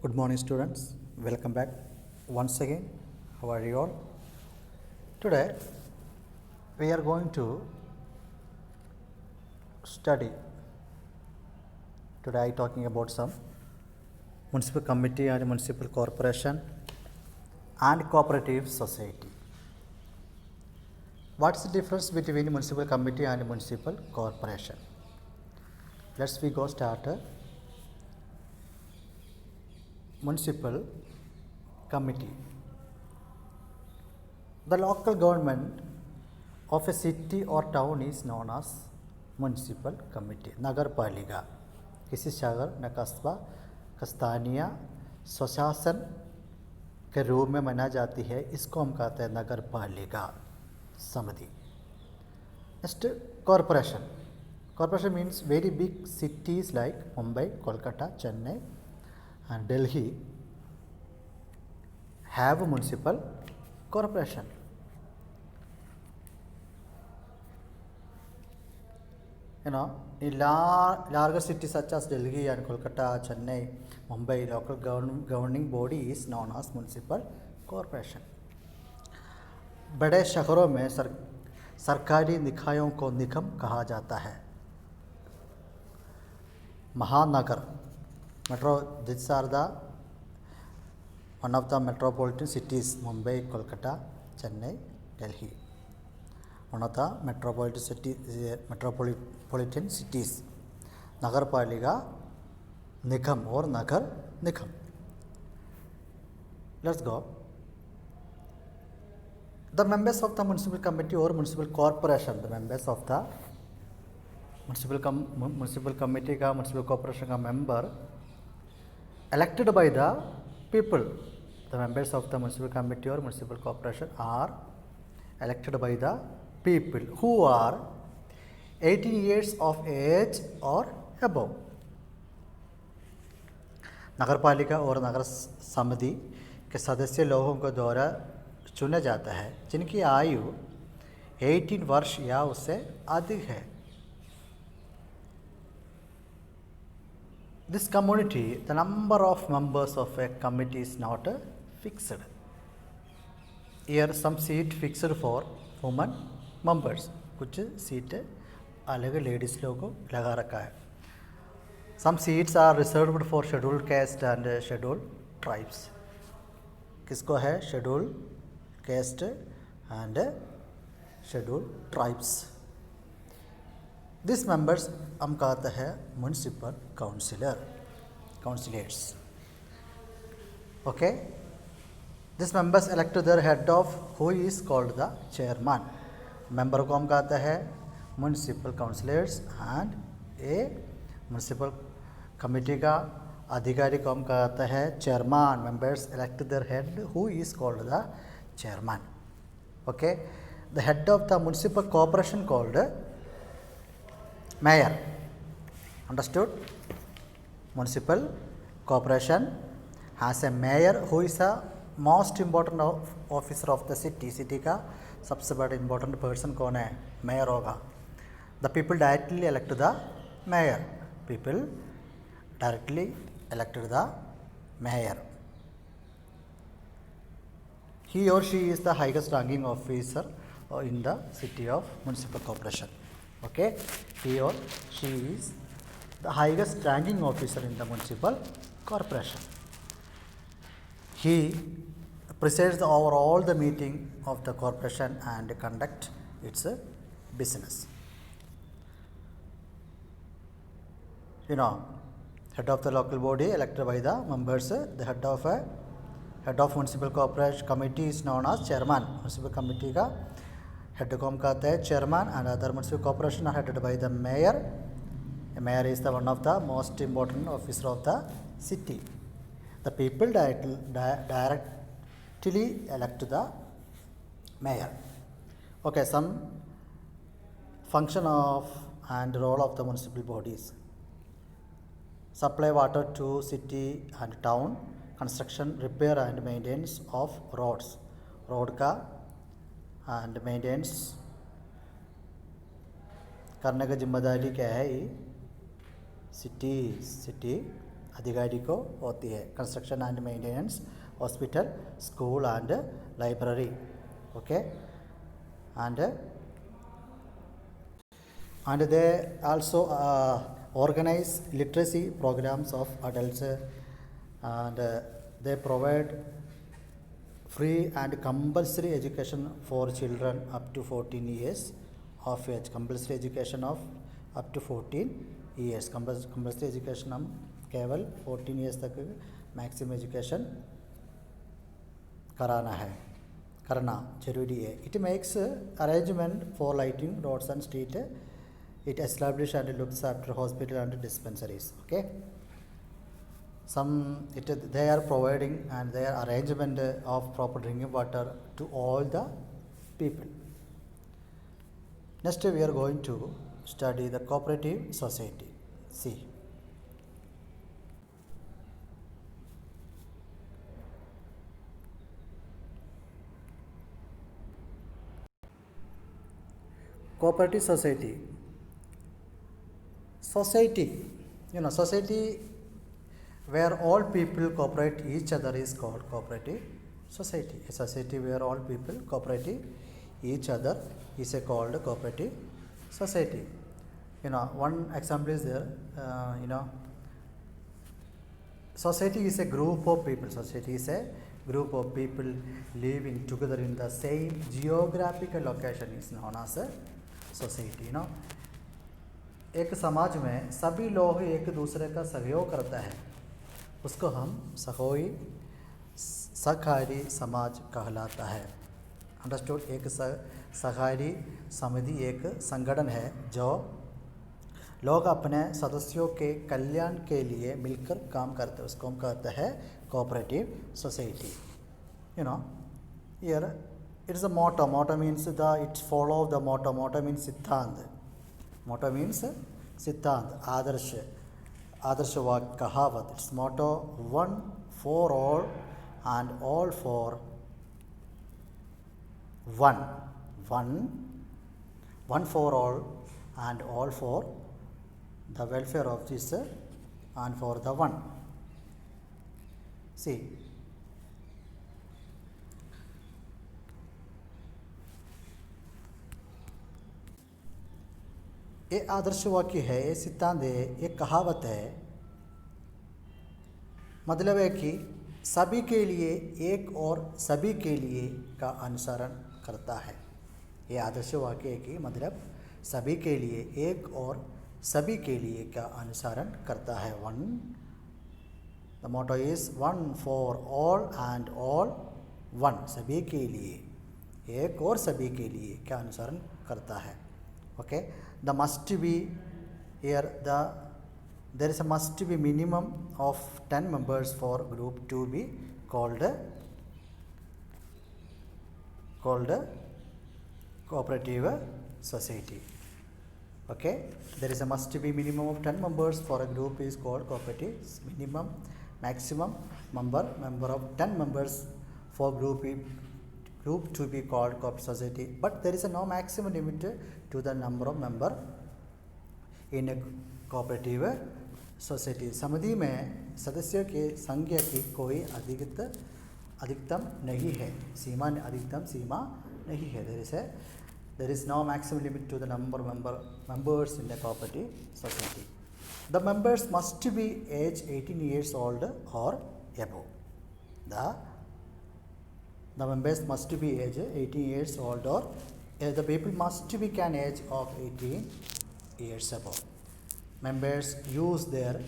Good morning, students. Welcome back once again. How are you all? Today we are going to study. Today I talking about some municipal committee and municipal corporation and cooperative society. What's the difference between municipal committee and municipal corporation? Let's we go start. Municipal committee. The local government of a city or town is known as municipal committee. नगर पालिका किसी शहर न कस्बा का स्थानीय स्वशासन के रूप में माना जाती है, इसको हम कहते हैं नगर पालिका समिति. Next, corporation. Corporation means very big cities like Mumbai, Kolkata, Chennai and Delhi have a municipal corporation. In larger cities such as Delhi and Kolkata, Chennai, Mumbai, local governing body is known as municipal corporation. बड़े शहरों में सरकारी निकायों को निगम कहा जाता है. महानगर metro, these are the one of the metropolitan cities: Mumbai, Kolkata, Chennai, Delhi. One of the metropolitan cities. Nagar Palika Nikam or Nagar Nikam. Let's go. The members of the municipal committee or municipal corporation, the members of the municipal committee का municipal corporation का member elected by the people. The members of the municipal committee or municipal corporation are elected by the people who are 18 years of age or above. नगर पालिका और नगर समिति के सदस्य लोगों को द्वारा चुना जाता है जिनकी आयु 18 वर्ष या उससे अधिक है. This community, the number of members of a committee is not fixed. Here some seat fixed for women members. कुछ सीट अलग लेडीज लोगों को लगा रखा है. Some seats are reserved for scheduled caste and scheduled tribes. किसको है? Scheduled caste and scheduled tribes. These members हम कहते हैं municipal councillors. Okay. These members elect their head of who is called the chairman. Member को हम कहते हैं municipal councillors and a municipal committee का अधिकारी को हम कहते हैं chairman. Members elect their head who is called the chairman. Okay. The head of the municipal corporation called mayor. Understood? Municipal corporation has a mayor who is a most important officer of the city. City का सबसे बड़ा important person कौन है? Mayor होगा. The people directly elect the mayor. People directly elected the mayor. He or she is the highest ranking officer in the city of municipal corporation. Okay, he or she is the highest ranking officer in the municipal corporation. He presides over all the meeting of the corporation and conduct its business. Head of the local body elected by the members. The head of municipal corporation committee is known as chairman. Municipal committee का head को हम कहते हैं chairman, and other municipal corporation are headed by the mayor. The mayor is the one of the most important officer of the city. The people directly elect the mayor. Okay, some function of and role of the municipal bodies: supply water to city and town, construction, repair and maintenance of roads. Road का and maintenance करने का जिम्मेदारी क्या है? City अधिकारी को होती है. Construction and maintenance, hospital, school and library. Okay, and they also organize literacy programs of adults, and they provide free and compulsory education for children up to 14 years of age. Compulsory education of up to 14 years. Compulsory education हम केवल 14 years तक maximum education करना जरूरी है. It makes arrangement for lighting roads and street. It establishes and looks after hospital and dispensaries. Okay. They are providing and their arrangement of proper drinking water to all the people. Next we are going to study the cooperative society. See, cooperative society, society where all people cooperate each other is called cooperative society. A society where all people cooperate each other is called cooperative society. One example is there. Society is a group of people. Society is a group of people living together in the same geographical location is known as a society. एक समाज में सभी लोग एक दूसरे का सहयोग करता है, उसको हम सहकारी समाज कहलाता है. अंडरस्टूड. एक सहकारी समिति एक संगठन है जो लोग अपने सदस्यों के कल्याण के लिए मिलकर काम करते हैं, उसको हम कहते हैं cooperative society. Here it is a motto. Motto means it follow the motto. Motto means सिद्धांत. Motto means सिद्धांत, आदर्श वाक्य, कहावत. Its motto: one for all and all for one. One for all and all for the welfare of this and for the one. See, ये आदर्श वाक्य है, ये सिद्धांत है, ये कहावत है. मतलब है कि सभी के लिए एक और सभी के लिए का अनुसरण करता है. ये आदर्श वाक्य है कि मतलब सभी के लिए एक और सभी के लिए का अनुसरण करता है. One, the motto is one for all and all one. सभी के लिए एक और सभी के लिए का अनुसरण करता है. Okay, the must be here, there is a must be minimum of 10 members for group to be called cooperative society. Okay, there is a must be minimum of 10 members for a group is called cooperative. Minimum, maximum number of 10 members for group to be called cooperative society, but there is no maximum limit to the number of member in a cooperative society. समिति में सदस्यों के संख्या की कोई अधिकतम नहीं है, अधिकतम सीमा नहीं है. There is no maximum limit to the number of members in a cooperative society. The members must be age 18 years old or above. The members must be age 18 years old or the people must be can age of 18 years above. Members use their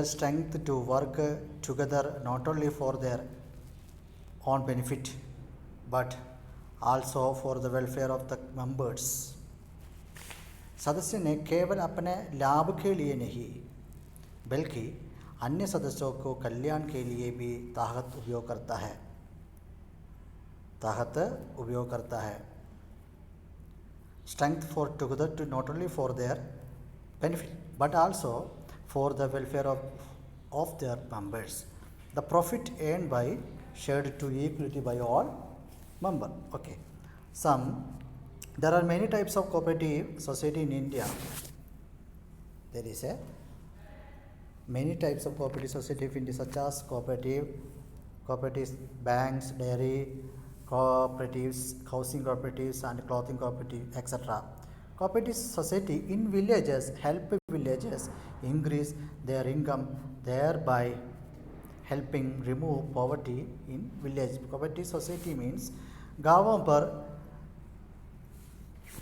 strength to work together not only for their own benefit but also for the welfare of the members. सदस्य ने केवल अपने लाभ के लिए नहीं बल्कि अन्य सदस्यों को कल्याण के लिए भी ताकत उपयोग करता है. Strength for together to not only for their benefit but also for the welfare of their members. The profit earned by shared to equality by all members. Okay, there are many types of cooperative society in India. There is a many types of cooperative society of India, such as cooperatives, banks, dairy cooperatives, housing cooperatives, and clothing cooperatives, etc. Cooperative society in villages help villages increase their income, thereby helping remove poverty in village. Cooperative society means गांवों पर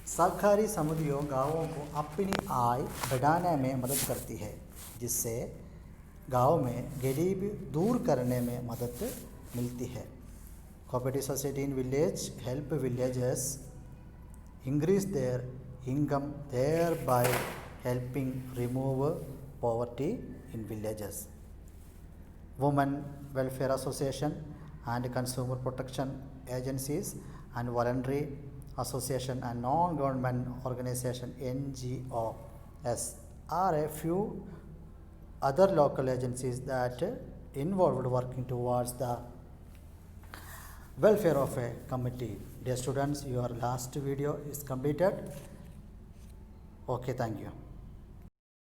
सहकारी समितियों गांवों को अपनी आय बढ़ाने में मदद करती है, जिससे गांव में गरीबी दूर करने में मदद मिलती है. Cooperative society in village help villagers increase their income, thereby helping remove poverty in villages. Women Welfare Association and Consumer Protection Agencies and Voluntary Association and Non-Government Organization NGOs are a few other local agencies that involved working towards the welfare of a community. Dear students, your last video is completed. Okay, thank you.